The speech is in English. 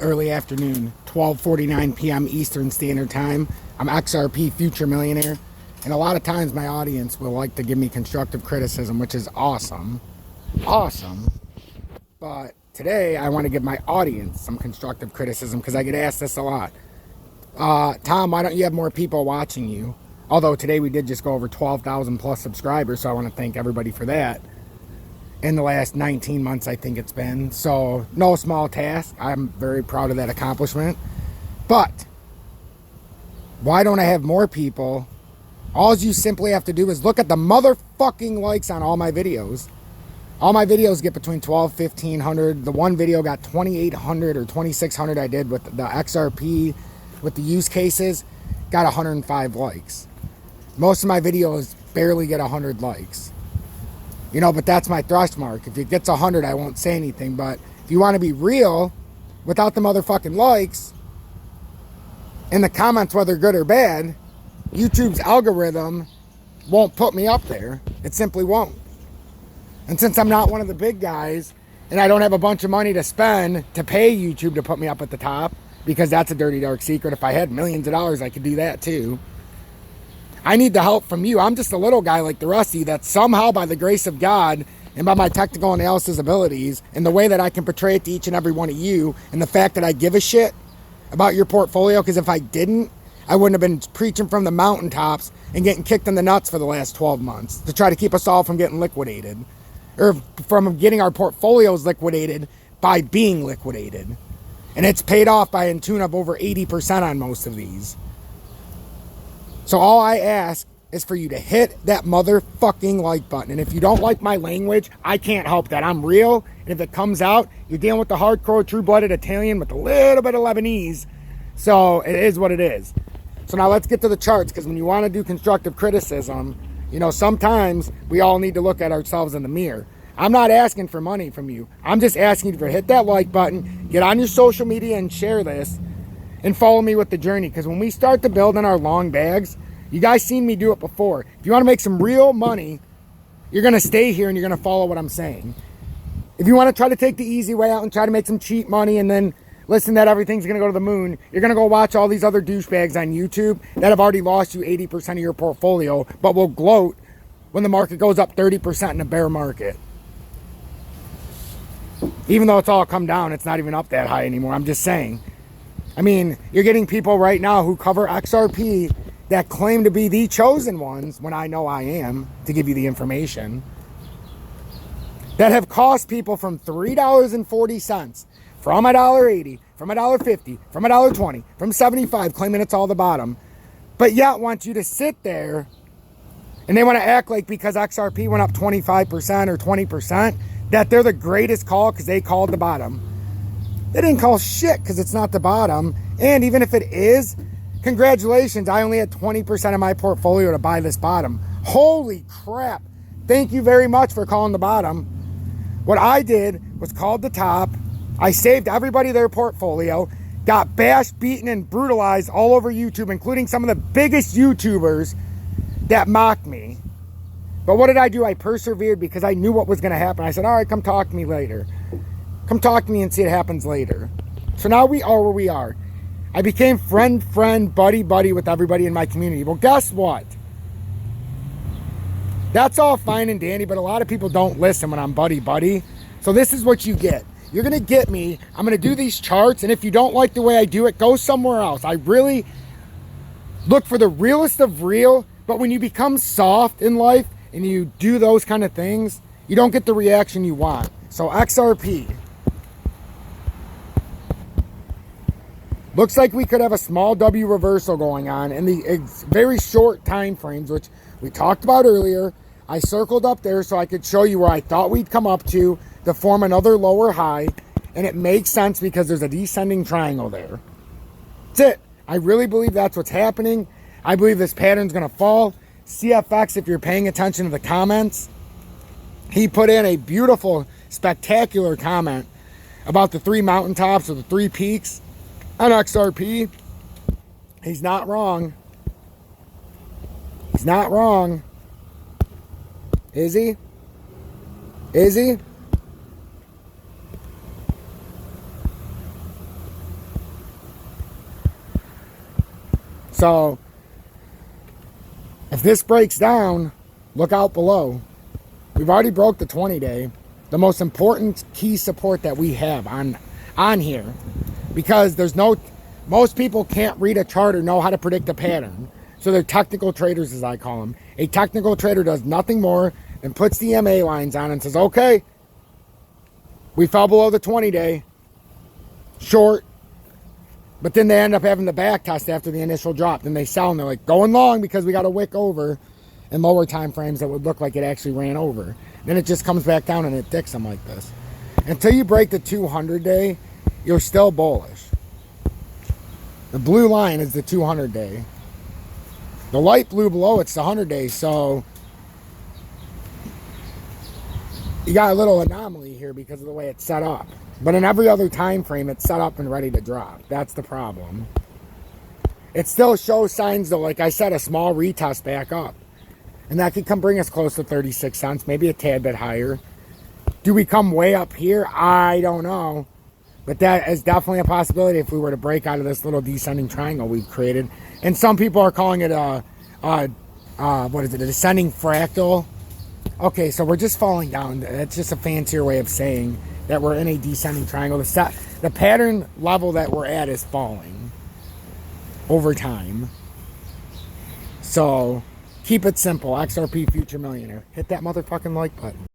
early afternoon, 12:49 p.m. Eastern Standard Time. I'm XRP Future Millionaire, and a lot of times my audience will like to give me constructive criticism, which is awesome. Awesome. But today I want to give my audience some constructive criticism because I get asked this a lot. Tom, why don't you have more people watching you? Although today we did just go over 12,000 plus subscribers, so I want to thank everybody for that. In the last 19 months, I think it's been. So, no small task. I'm very proud of that accomplishment. But, why don't I have more people? All you simply have to do is look at the motherfucking likes on all my videos. All my videos get between 12, 1,500. The one video got 2,800 or 2,600 I did with the XRP, with the use cases, got 105 likes. Most of my videos barely get 100 likes. You know, but that's my thrust mark. If it gets 100, I won't say anything. But if you want to be real, without the motherfucking likes, in the comments, whether good or bad, YouTube's algorithm won't put me up there. It simply won't. And since I'm not one of the big guys, and I don't have a bunch of money to spend to pay YouTube to put me up at the top, because that's a dirty, dark secret. If I had millions of dollars, I could do that too. I need the help from you. I'm just a little guy like the rest of you that somehow, by the grace of God and by my technical analysis abilities and the way that I can portray it to each and every one of you, and the fact that I give a shit about your portfolio, because if I didn't, I wouldn't have been preaching from the mountaintops and getting kicked in the nuts for the last 12 months to try to keep us all from getting liquidated, or from getting our portfolios liquidated by being liquidated. And it's paid off by a tune of over 80% on most of these. So all I ask is for you to hit that motherfucking like button. And if you don't like my language, I can't help that. I'm real. And if it comes out, you're dealing with the hardcore, true-blooded Italian with a little bit of Lebanese. So it is what it is. So now let's get to the charts, because when you want to do constructive criticism, you know, sometimes we all need to look at ourselves in the mirror. I'm not asking for money from you. I'm just asking you to hit that like button, get on your social media and share this, and follow me with the journey. Because when we start to build in our long bags, you guys seen me do it before. If you want to make some real money, you're going to stay here and you're going to follow what I'm saying. If you want to try to take the easy way out and try to make some cheap money and then listen that everything's going to go to the moon, you're going to go watch all these other douchebags on YouTube that have already lost you 80% of your portfolio, but will gloat when the market goes up 30% in a bear market. Even though it's all come down, it's not even up that high anymore. I'm just saying. I mean, you're getting people right now who cover XRP that claim to be the chosen ones, when I know I am, to give you the information, that have cost people from $3.40, from $1.80, from $1.50, from $1.20, from $75, claiming it's all the bottom, but yet want you to sit there, and they want to act like because XRP went up 25% or 20%, that they're the greatest call because they called the bottom. They didn't call shit because it's not the bottom. And even if it is, congratulations, I only had 20% of my portfolio to buy this bottom. Holy crap. Thank you very much for calling the bottom. What I did was called the top. I saved everybody their portfolio, got bashed, beaten, and brutalized all over YouTube, including some of the biggest YouTubers that mocked me. But what did I do? I persevered because I knew what was going to happen. I said, all right, come talk to me later. Come talk to me and see it happens later. So now we are where we are. I became friend, buddy with everybody in my community. Well, guess what? That's all fine and dandy, but a lot of people don't listen when I'm buddy. So this is what you get. You're going to get me. I'm going to do these charts, and if you don't like the way I do it, go somewhere else. I really look for the realest of real, but when you become soft in life and you do those kind of things, you don't get the reaction you want. So XRP. Looks like we could have a small W reversal going on in the very short time frames, which we talked about earlier. I circled up there so I could show you where I thought we'd come up to form another lower high. And it makes sense because there's a descending triangle there. That's it. I really believe that's what's happening. I believe this pattern's going to fall. CFX, if you're paying attention to the comments, he put in a beautiful, spectacular comment about the three mountaintops or the three peaks on XRP. He's not wrong. He's not wrong. Is he? Is he? So if this breaks down, look out below. We've already broke the 20-day, the most important key support that we have on here, because most people can't read a chart or know how to predict a pattern. So they're technical traders, as I call them. A technical trader does nothing more than puts the MA lines on and says, okay, we fell below the 20-day, short, but then they end up having the back test after the initial drop. Then they sell and they're like, going long because we got a wick over in lower time frames that would look like it actually ran over. Then it just comes back down and it dicks them like this. Until you break the 200-day, you're still bullish. The blue line is the 200-day. The light blue below it's the 100-day. So you got a little anomaly here because of the way it's set up. But in every other time frame, it's set up and ready to drop. That's the problem. It still shows signs, though, like I said, a small retest back up. And that could come bring us close to 36 cents, maybe a tad bit higher. Do we come way up here? I don't know. But that is definitely a possibility if we were to break out of this little descending triangle we've created. And some people are calling it what is it, a descending fractal. Okay, so we're just falling down. That's just a fancier way of saying that we're in a descending triangle. The pattern level that we're at is falling over time. So keep it simple. XRP Future Millionaire. Hit that motherfucking like button.